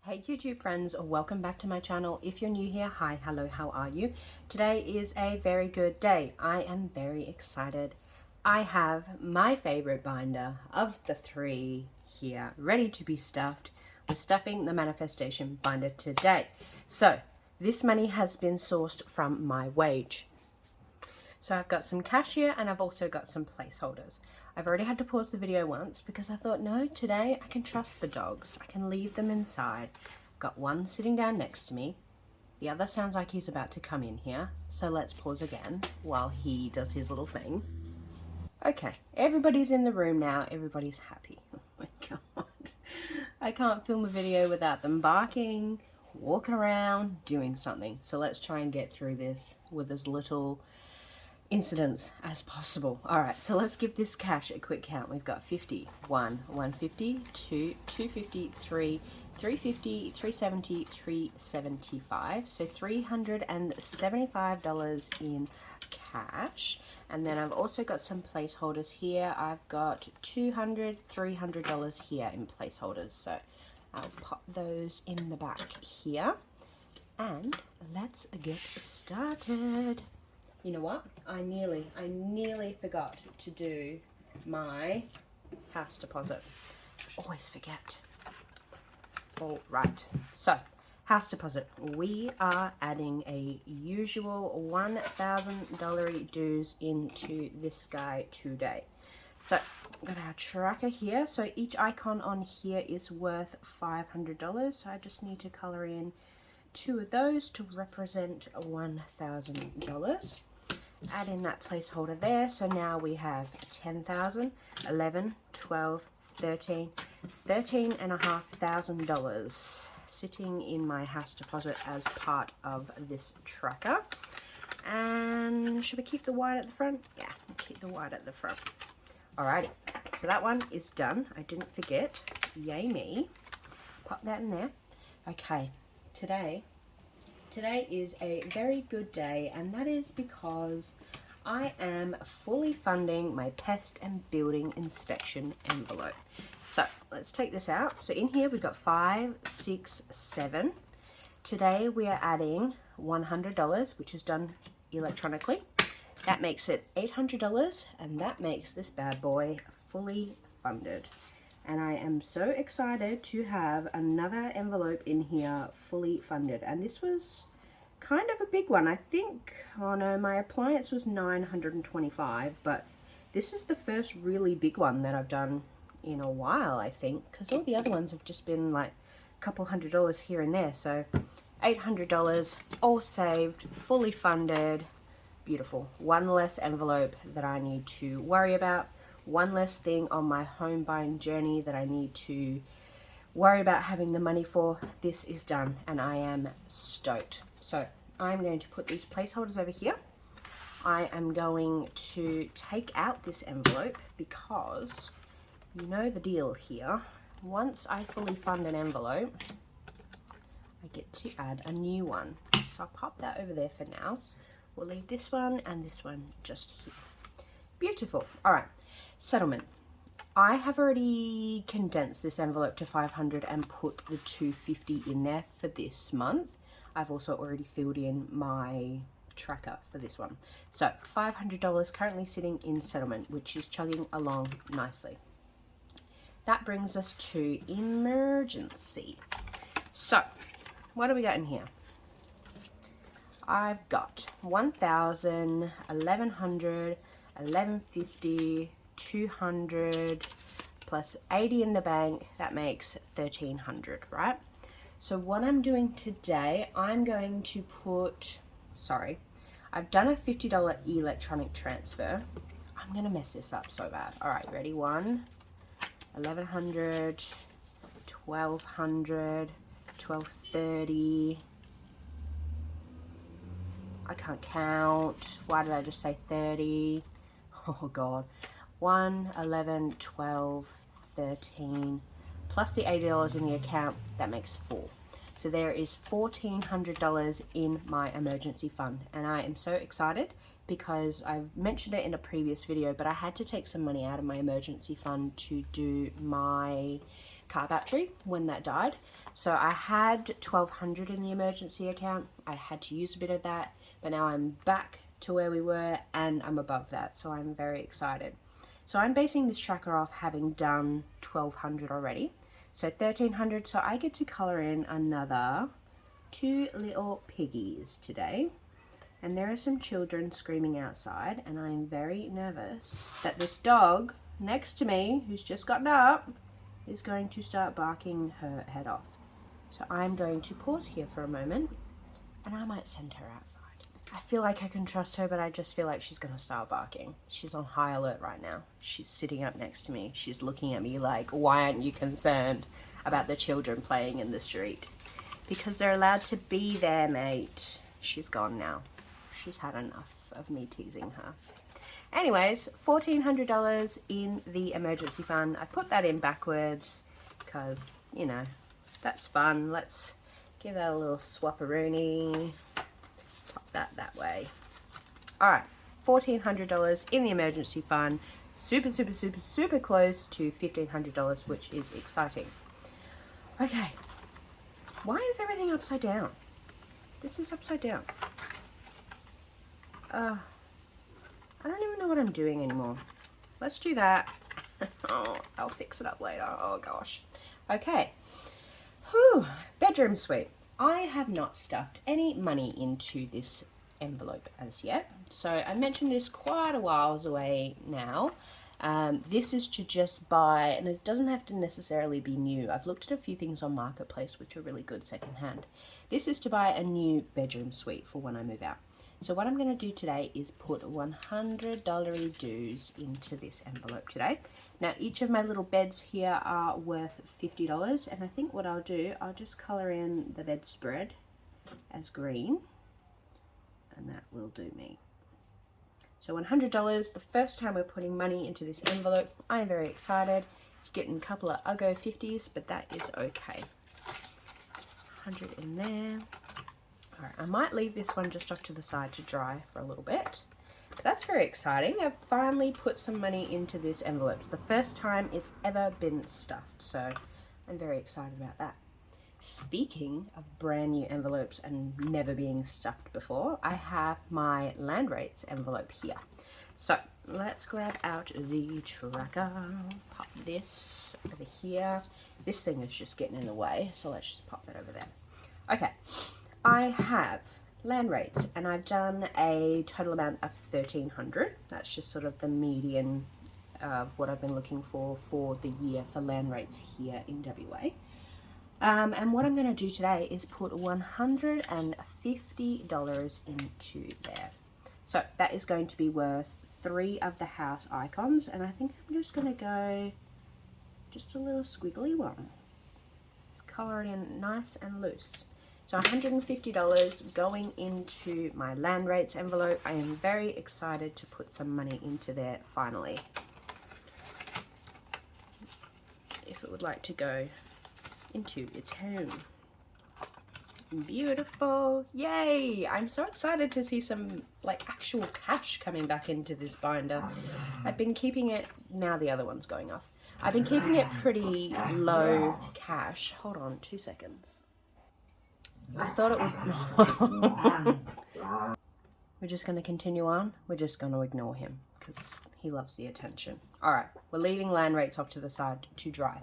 Hey YouTube friends, welcome back to my channel. If you're new here, hi, hello, how are you? Today is a very good day. I am very excited. I have my favorite binder of the three here, ready to be stuffed. We're stuffing the manifestation binder today. So this money has been sourced from my wage. So I've got some cash here and I've also got some placeholders. I've already had to pause the video once because I thought, no, today I can trust the dogs. I can leave them inside. Got one sitting down next to me. The other sounds like he's about to come in here. So let's pause again while he does his little thing. Okay, everybody's in the room now. Everybody's happy. Oh my God. I can't film a video without them barking, walking around, doing something. So let's try and get through this with as little incidents as possible. All right, so let's give this cash a quick count. We've got 50, 1, 150, 2, 250, 3, 350, 370, 375. So $375 in cash. And then I've also got some placeholders here. I've got $200, $300 here in placeholders. So I'll pop those in the back here. And let's get started. You know what? I nearly forgot to do my house deposit. Always forget. All right. So, house deposit. We are adding a usual $1,000 dues into this guy today. So, we've got our tracker here. So, each icon on here is worth $500. So, I just need to color in 2 of those to represent $1,000. Add in that placeholder there. So now we have 10,000, 11, 12, 13, $13,500 sitting in my house deposit as part of this tracker. And should we keep the white at the front? Yeah, we'll keep the white at the front. Alrighty, so that one is done. I didn't forget. Yay me. Pop that in there. Okay, today is a very good day, and that is because I am fully funding my pest and building inspection envelope. So let's take this out. So in here we've got 5, 6, 7. Today we are adding $100, which is done electronically. That makes it $800, and that makes this bad boy fully funded. And I am so excited to have another envelope in here fully funded. And this was kind of a big one. I think, oh no, my appliance was $925, but this is the first really big one that I've done in a while, I think, because all the other ones have just been like a couple $100 here and there. So $800 all saved, fully funded, beautiful. One less envelope that I need to worry about. One less thing on my home buying journey that I need to worry about having the money for. This is done and I am stoked. So I'm going to put these placeholders over here. I am going to take out this envelope because you know the deal here. Once I fully fund an envelope, I get to add a new one. So I'll pop that over there for now. We'll leave this one and this one just here. Beautiful. All right. Settlement. I have already condensed this envelope to 500 and put the 250 in there for this month. I've also already filled in my tracker for this one. So $500 currently sitting in settlement, which is chugging along nicely. That brings us to emergency. So what do we got in here? I've got 1,000, 1,100, 1,150, 200 plus 80 in the bank. That makes 1,300, right? So what I'm doing today, I'm going to put, I've done a $50 electronic transfer. I'm gonna mess this up so bad. All right, ready? 1, 1,100, 1,200, 1,230. I can't count. Why did I just say 30? Oh God. 1, 11, 12, 13, plus the $80 in the account, that makes 4. So there is $1,400 in my emergency fund, and I am so excited because I've mentioned it in a previous video, but I had to take some money out of my emergency fund to do my car battery when that died. So I had $1,200 in the emergency account. I had to use a bit of that, but now I'm back to where we were and I'm above that, so I'm very excited. So I'm basing this tracker off having done $1,200 already. So $1,300, so I get to color in another 2 little piggies today. And there are some children screaming outside, and I'm very nervous that this dog next to me, who's just gotten up, is going to start barking her head off. So I'm going to pause here for a moment, and I might send her outside. I feel like I can trust her, but I just feel like she's going to start barking. She's on high alert right now. She's sitting up next to me. She's looking at me like, why aren't you concerned about the children playing in the street? Because they're allowed to be there, mate. She's gone now. She's had enough of me teasing her. Anyways, $1,400 in the emergency fund. I put that in backwards because, you know, that's fun. Let's give that a little swap-a-rooney. Pop that way. Alright, $1,400 in the emergency fund. Super, super, super, super close to $1,500, which is exciting. Okay. Why is everything upside down? This is upside down. I don't even know what I'm doing anymore. Let's do that. Oh, I'll fix it up later. Oh gosh. Okay. Whew. Bedroom suite. I have not stuffed any money into this envelope as yet. So I mentioned this quite a while away now. This is to just buy, and it doesn't have to necessarily be new. I've looked at a few things on Marketplace which are really good secondhand. This is to buy a new bedroom suite for when I move out. So what I'm going to do today is put $100 dues into this envelope today. Now each of my little beds here are worth $50, and I think what I'll do, I'll just colour in the bedspread as green, and that will do me. So $100, the first time we're putting money into this envelope. I am very excited. It's getting a couple of Uggo 50s, but that is okay. 100 in there. Alright, I might leave this one just off to the side to dry for a little bit. But that's very exciting. I've finally put some money into this envelope. It's the first time it's ever been stuffed, so I'm very excited about that. Speaking of brand new envelopes and never being stuffed before, I have my land rates envelope here. So let's grab out the tracker, pop this over here. This thing is just getting in the way, so let's just pop that over there. Okay. I have land rates, and I've done a total amount of $1,300. That's just sort of the median of what I've been looking for the year for land rates here in WA. And what I'm going to do today is put $150 into there. So that is going to be worth 3 of the house icons, and I think I'm just going to go just a little squiggly one. Let's colour it in nice and loose. So $150 going into my land rates envelope. I am very excited to put some money into there finally. If it would like to go into its home. Beautiful. Yay! I'm so excited to see some like actual cash coming back into this binder. I've been keeping it, now the other one's going off. I've been keeping it pretty low cash. Hold on 2 seconds. I thought it would... We're just going to continue on. We're just going to ignore him because he loves the attention. Alright, we're leaving land rates off to the side to dry.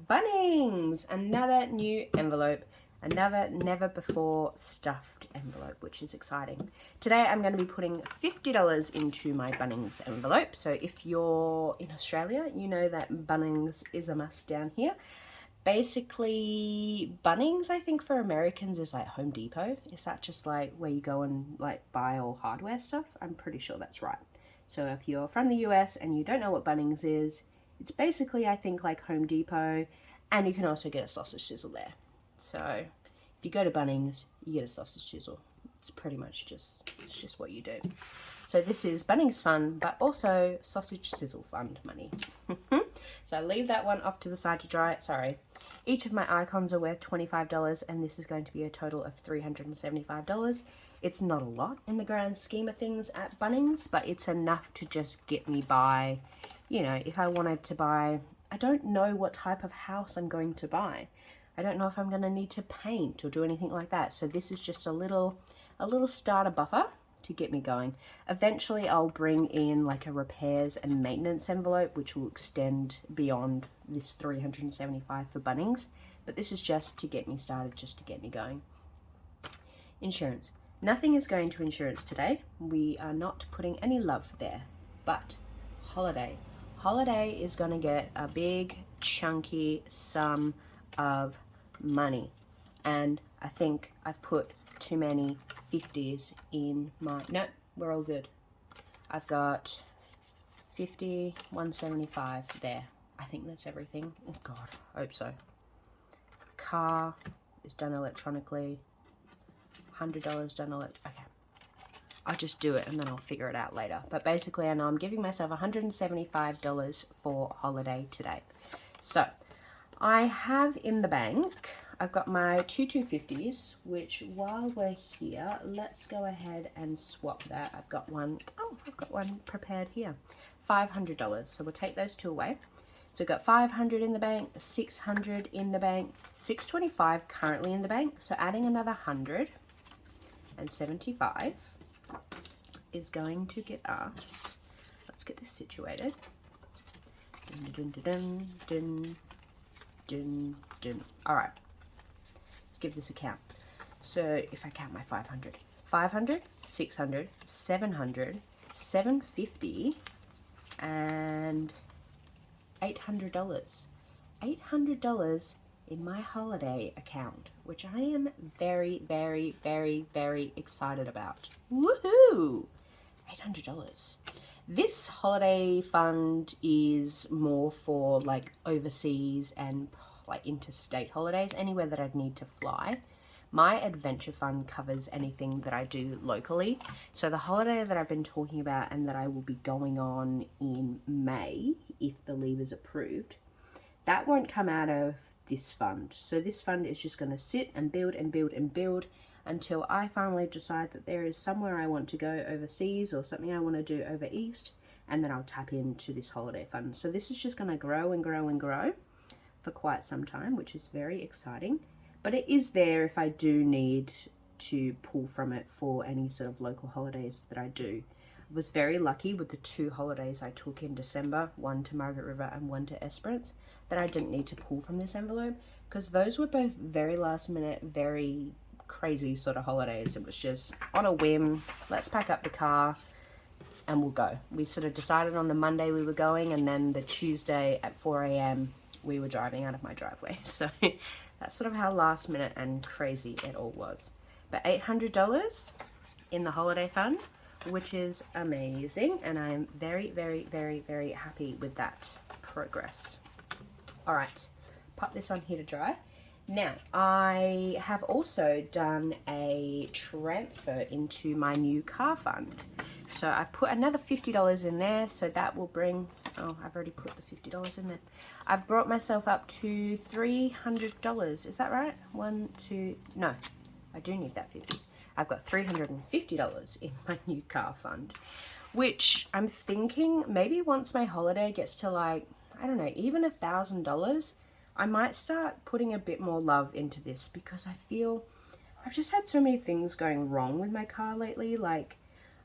Bunnings! Another new envelope. Another never before stuffed envelope, which is exciting. Today I'm going to be putting $50 into my Bunnings envelope. So if you're in Australia, you know that Bunnings is a must down here. Basically, Bunnings, I think for Americans is like Home Depot. Is that just like where you go and like buy all hardware stuff? I'm pretty sure that's right. So if you're from the US and you don't know what Bunnings is, it's basically I think like Home Depot, and you can also get a sausage sizzle there. So if you go to Bunnings, you get a sausage sizzle. It's pretty much just what you do. So this is Bunnings fun, but also sausage sizzle fund money. So I leave that one off to the side to dry. Sorry. Each of my icons are worth $25, and this is going to be a total of $375. It's not a lot in the grand scheme of things at Bunnings, but it's enough to just get me by. You know, if I wanted to buy I don't know what type of house I'm going to buy. I don't know if I'm going to need to paint or do anything like that. So this is just a little starter buffer to get me going. Eventually I'll bring in like a repairs and maintenance envelope, which will extend beyond this $375 for Bunnings. But this is just to get me started, just to get me going. Insurance. Nothing is going to insurance today. We are not putting any love there. But holiday. Holiday is going to get a big chunky sum of money. And I think I've put too many 50s in my... No, we're all good. I've got 50, 175 there. I think that's everything. Oh God, I hope so. Car is done electronically. $100 done okay. I'll just do it and then I'll figure it out later. But basically I know I'm giving myself $175 for holiday today. So I have in the bank, I've got my two 250s, which while we're here, let's go ahead and swap that. I've got one prepared here. $500. So we'll take those two away. So we've got 500 in the bank, 600 in the bank, 625 currently in the bank. So adding another 175 is going to get us, let's get this situated. Dun, dun, dun, dun, dun, dun. All right, let's give this a count. So if I count my 500, 500, 600, 700, 750, and $800. $800 in my holiday account, which I am very, very, very, very excited about. Woohoo! $800. This holiday fund is more for like overseas and like interstate holidays, anywhere that I'd need to fly. My adventure fund covers anything that I do locally. So the holiday that I've been talking about and that I will be going on in May, if the leave is approved, that won't come out of this fund. So this fund is just going to sit and build and build and build until I finally decide that there is somewhere I want to go overseas or something I want to do over east, and then I'll tap into this holiday fund. So this is just going to grow and grow and grow for quite some time, which is very exciting. But it is there if I do need to pull from it for any sort of local holidays that I do. I was very lucky with the 2 holidays I took in December, one to Margaret River and one to Esperance, that I didn't need to pull from this envelope, because those were both very last minute, very crazy sort of holidays. It was just on a whim, let's pack up the car and we'll go. We sort of decided on the Monday we were going, and then the Tuesday at 4 a.m. we were driving out of my driveway. So that's sort of how last minute and crazy it all was. But $800 in the holiday fund, which is amazing, and I'm very, very, very, very happy with that progress. All right, pop this on here to dry. Now, I have also done a transfer into my new car fund. So I've put another $50 in there, so that will bring, oh, I've already put the $50 in there. I've brought myself up to $300. Is that right? No, I do need that 50. I've got $350 in my new car fund, which I'm thinking maybe once my holiday gets to like, I don't know, even $1,000, I might start putting a bit more love into this, because I feel I've just had so many things going wrong with my car lately. Like,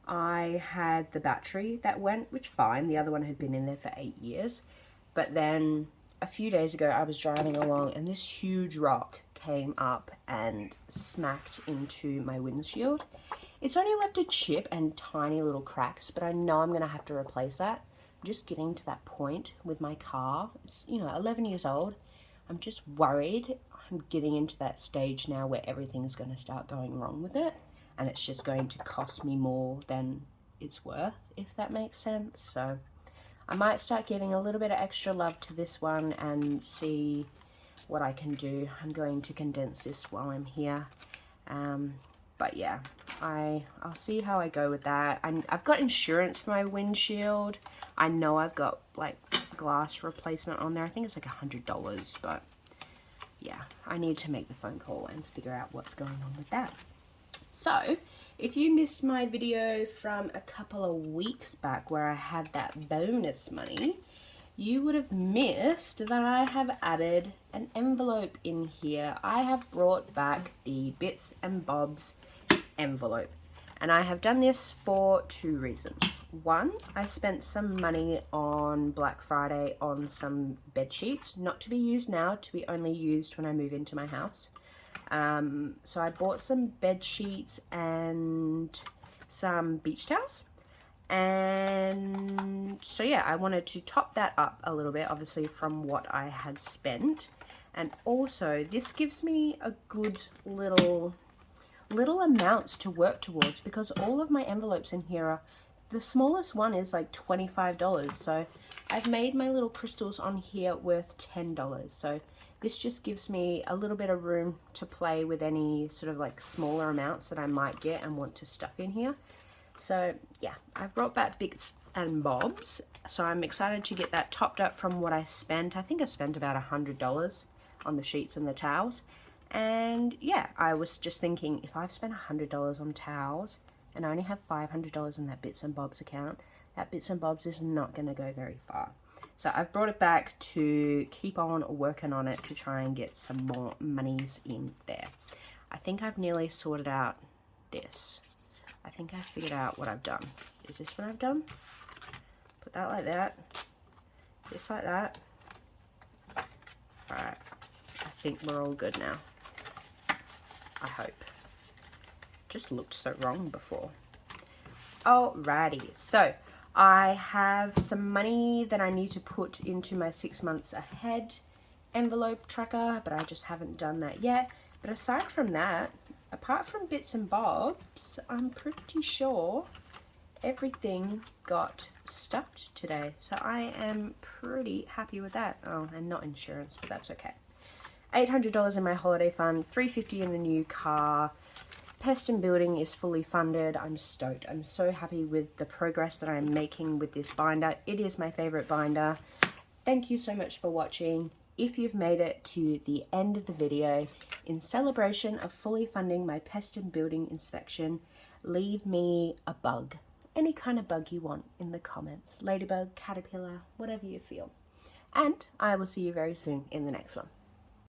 I had the battery that went, which fine, the other one had been in there for 8 years, but then a few days ago I was driving along and this huge rock came up and smacked into my windshield. It's only left a chip and tiny little cracks, but I know I'm gonna have to replace that. I'm just getting to that point with my car. It's, you know, 11 years old. I'm just worried I'm getting into that stage now where everything's gonna start going wrong with it, and it's just going to cost me more than it's worth, if that makes sense. So I might start giving a little bit of extra love to this one and see what I can do. I'm going to condense this while I'm here. But yeah, I'll see how I go with that. I've got insurance for my windshield. I know I've got like glass replacement on there. I think it's like $100, but yeah, I need to make the phone call and figure out what's going on with that. So if you missed my video from a couple of weeks back where I had that bonus money, you would have missed that I have added an envelope in here. I have brought back the Bits and Bobs envelope. And I have done this for two reasons. One, I spent some money on Black Friday on some bed sheets, not to be used now, to be only used when I move into my house. So I bought some bed sheets and some beach towels. And so yeah, I wanted to top that up a little bit, obviously from what I had spent. And also this gives me a good little amounts to work towards, because all of my envelopes in here are, the smallest one is like $25, so I've made my little crystals on here worth $10. So this just gives me a little bit of room to play with any sort of like smaller amounts that I might get and want to stuff in here. So yeah, I've brought back Bits and Bobs, so I'm excited to get that topped up from what I spent. I think I spent about $100 on the sheets and the towels. And yeah, I was just thinking, if I've spent $100 on towels and I only have $500 in that Bits and Bobs account, that Bits and Bobs is not going to go very far. So I've brought it back to keep on working on it to try and get some more monies in there. I think I've nearly sorted out this. I think I figured out what I've done. Is this what I've done? Put that like that. This like that. Alright. I think we're all good now. I hope. Just looked so wrong before. Alrighty, so I have some money that I need to put into my 6 months ahead envelope tracker, but I just haven't done that yet. But aside from that, apart from Bits and Bobs, I'm pretty sure everything got stuffed today. So I am pretty happy with that. Oh, and not insurance, but that's okay. $800 in my holiday fund, $350 in the new car. Pest and Building is fully funded. I'm stoked. I'm so happy with the progress that I'm making with this binder. It is my favorite binder. Thank you so much for watching. If you've made it to the end of the video, in celebration of fully funding my Pest and Building inspection, leave me a bug. Any kind of bug you want in the comments. Ladybug, caterpillar, whatever you feel. And I will see you very soon in the next one.